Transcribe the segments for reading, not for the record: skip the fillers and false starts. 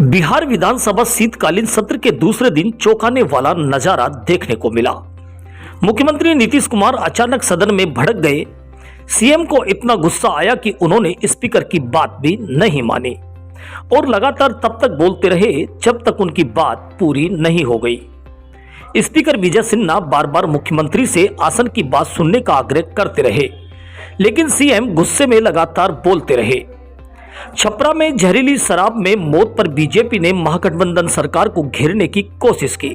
बिहार विधानसभा शीतकालीन सत्र के दूसरे दिन चौंकाने वाला नजारा देखने को मिला। मुख्यमंत्री नीतीश कुमार अचानक सदन में भड़क गए। सीएम को इतना गुस्सा आया कि उन्होंने स्पीकर की बात भी नहीं मानी और लगातार तब तक बोलते रहे जब तक उनकी बात पूरी नहीं हो गई। स्पीकर विजय सिन्हा बार बार मुख्यमंत्री से आसन की बात सुनने का आग्रह करते रहे, लेकिन सीएम गुस्से में लगातार बोलते रहे। छपरा में जहरीली शराब में मौत पर बीजेपी ने महागठबंधन सरकार को घेरने की कोशिश की।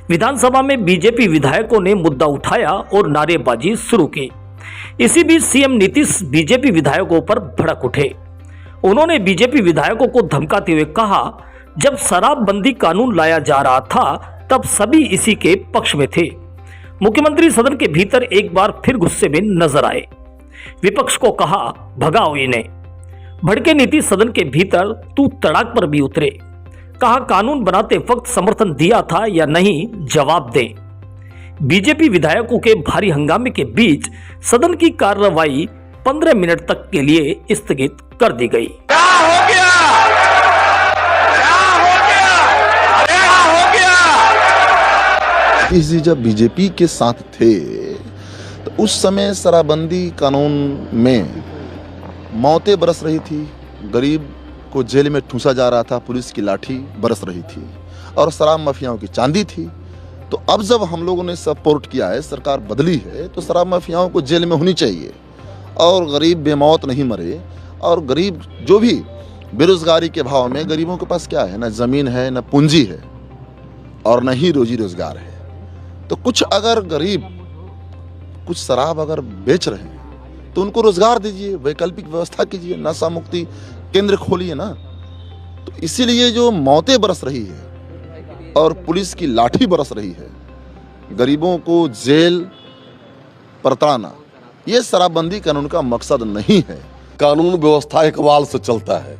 विधानसभा में बीजेपी विधायकों ने मुद्दा उठाया और नारेबाजी शुरू की। इसी बीच सीएम नीतीश बीजेपी विधायकों पर भड़क उठे। उन्होंने बीजेपी विधायकों को धमकाते हुए कहा, जब शराबबंदी कानून लाया जा रहा था तब सभी इसी के पक्ष में थे। मुख्यमंत्री सदन के भीतर एक बार फिर गुस्से में नजर आए। विपक्ष को कहा, भगाओ इन्हें। भड़के नीतीश सदन के भीतर तू तड़ाक पर भी उतरे। कहा, कानून बनाते वक्त समर्थन दिया था या नहीं, जवाब दें। बीजेपी विधायकों के भारी हंगामे के बीच सदन की कार्रवाई 15 मिनट तक के लिए स्थगित कर दी गई। क्या हो गया? क्या हो गया? अरे क्या हो गया? इस जब बीजेपी के साथ थे तो उस समय शराबबंदी कानून में मौतें बरस रही थी, गरीब को जेल में ठूंसा जा रहा था, पुलिस की लाठी बरस रही थी और शराब माफियाओं की चांदी थी। तो अब जब हम लोगों ने सपोर्ट किया है, सरकार बदली है, तो शराब माफियाओं को जेल में होनी चाहिए और गरीब बेमौत नहीं मरे। और गरीब जो भी बेरोजगारी के भाव में, गरीबों के पास क्या है, ना जमीन है, ना पूंजी है और न ही रोजी रोजगार है। तो कुछ अगर गरीब कुछ शराब अगर बेच रहे हैं तो उनको रोजगार दीजिए, वैकल्पिक व्यवस्था कीजिए, नशा मुक्ति केंद्र खोलिए ना। तो इसीलिए जो मौतें बरस रही है और पुलिस की लाठी बरस रही है, गरीबों को जेल परताना, ये शराबबंदी कानून का मकसद नहीं है। कानून व्यवस्था इकबाल से चलता है।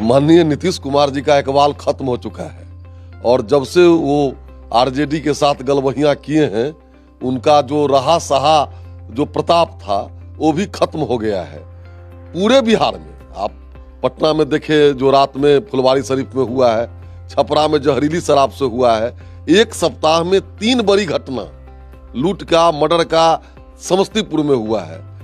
माननीय नीतीश कुमार जी का इकबाल खत्म हो चुका है और जब से वो आरजेडी के साथ गलबहियां किए हैं, उनका जो रहा सहा जो प्रताप था वो भी खत्म हो गया है। पूरे बिहार में आप पटना में देखे, जो रात में फुलवारी शरीफ में हुआ है, छपरा में जहरीली शराब से हुआ है, एक सप्ताह में 3 बड़ी घटना लूट का, मर्डर का समस्तीपुर में हुआ है।